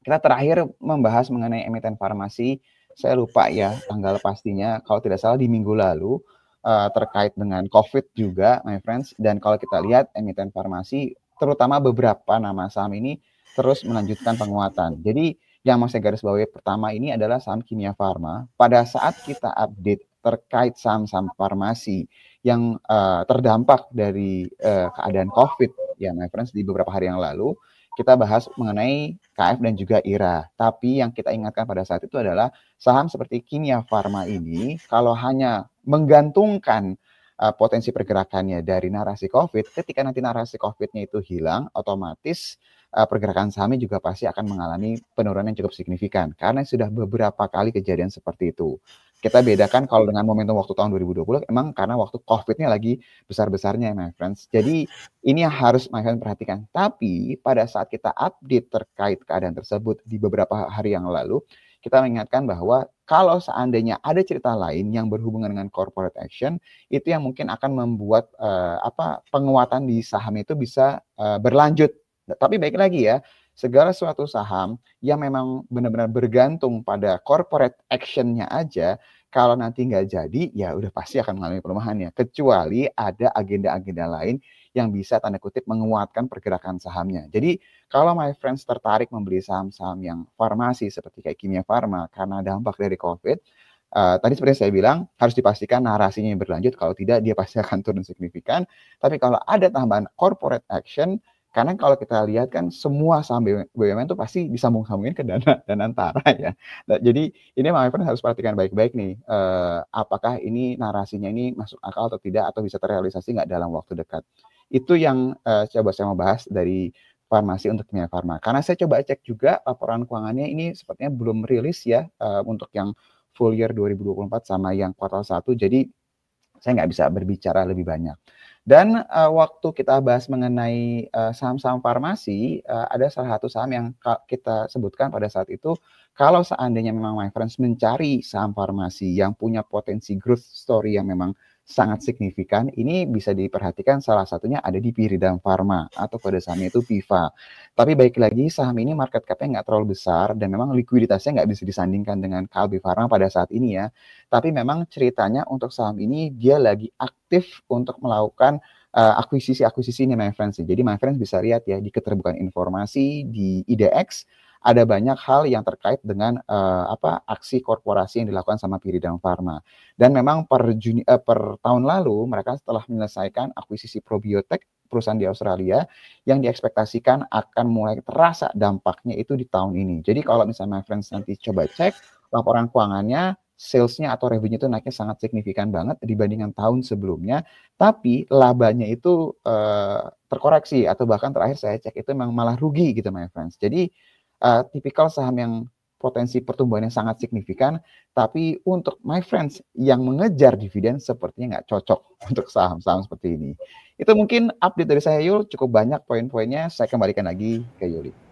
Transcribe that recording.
Kita terakhir membahas mengenai emiten farmasi, saya lupa ya tanggal pastinya, kalau tidak salah di minggu lalu, terkait dengan Covid juga, my friends. Dan kalau kita lihat emiten farmasi, terutama beberapa nama saham ini terus melanjutkan penguatan. Jadi yang mau saya garis bawahi pertama ini adalah saham Kimia Farma. Pada saat kita update terkait saham-saham farmasi yang terdampak dari keadaan Covid ya, my friends, di beberapa hari yang lalu, kita bahas mengenai KF dan juga IRA. Tapi yang kita ingatkan pada saat itu adalah saham seperti Kimia Farma ini kalau hanya menggantungkan potensi pergerakannya dari narasi COVID, ketika nanti narasi COVID-nya itu hilang, otomatis pergerakan sahamnya juga pasti akan mengalami penurunan yang cukup signifikan. Karena sudah beberapa kali kejadian seperti itu. Kita bedakan kalau dengan momentum waktu tahun 2020, emang karena waktu COVID-nya lagi besar-besarnya, my friends. Jadi ini yang harus my friend perhatikan. Tapi pada saat kita update terkait keadaan tersebut di beberapa hari yang lalu, kita mengingatkan bahwa kalau seandainya ada cerita lain yang berhubungan dengan corporate action, itu yang mungkin akan membuat penguatan di saham itu bisa berlanjut. Tapi baik lagi ya, segala suatu saham yang memang benar-benar bergantung pada corporate action-nya aja, kalau nanti nggak jadi, ya udah pasti akan mengalami pelemahannya. Kecuali ada agenda-agenda lain yang bisa tanda kutip menguatkan pergerakan sahamnya. Jadi kalau my friends tertarik membeli saham-saham yang farmasi seperti kayak Kimia Farma karena dampak dari COVID, tadi seperti saya bilang harus dipastikan narasinya yang berlanjut. Kalau tidak, dia pasti akan turun signifikan. Tapi kalau ada tambahan corporate action, karena kalau kita lihat kan semua saham BUMN itu pasti disambung-sambungin ke dana Danantara ya. Nah, jadi ini my friend harus perhatikan baik-baik nih, apakah ini narasinya ini masuk akal atau tidak, atau bisa terrealisasi nggak dalam waktu dekat. Itu yang coba saya mau bahas dari farmasi untuk Kimia Farma. Karena saya coba cek juga laporan keuangannya ini sepertinya belum rilis ya untuk yang full year 2024 sama yang kuartal 1. Jadi saya nggak bisa berbicara lebih banyak. Dan waktu kita bahas mengenai saham-saham farmasi, ada salah satu saham yang kita sebutkan pada saat itu, kalau seandainya memang my friends mencari saham farmasi yang punya potensi growth story yang memang sangat signifikan, ini bisa diperhatikan salah satunya ada di Pyridam Pharma atau kode sahamnya itu PIVA. Tapi baik lagi saham ini market cap-nya nggak terlalu besar dan memang likuiditasnya nggak bisa disandingkan dengan Kalbe Pharma pada saat ini ya. Tapi memang ceritanya untuk saham ini dia lagi aktif untuk melakukan akuisisi-akuisisi ini my friends. Jadi my friends bisa lihat ya di keterbukaan informasi di IDX ada banyak hal yang terkait dengan aksi korporasi yang dilakukan sama Pyridam Pharma. Dan memang per tahun lalu mereka setelah menyelesaikan akuisisi probiotik perusahaan di Australia yang diekspektasikan akan mulai terasa dampaknya itu di tahun ini. Jadi kalau misalnya my friends nanti coba cek laporan keuangannya, sales-nya atau revenue itu naiknya sangat signifikan banget dibandingkan tahun sebelumnya, tapi labanya itu terkoreksi atau bahkan terakhir saya cek itu memang malah rugi gitu my friends. Jadi tipikal saham yang potensi pertumbuhannya sangat signifikan, tapi untuk my friends yang mengejar dividen sepertinya nggak cocok untuk saham-saham seperti ini. Itu mungkin update dari saya Yul, cukup banyak poin-poinnya, saya kembalikan lagi ke Yuli.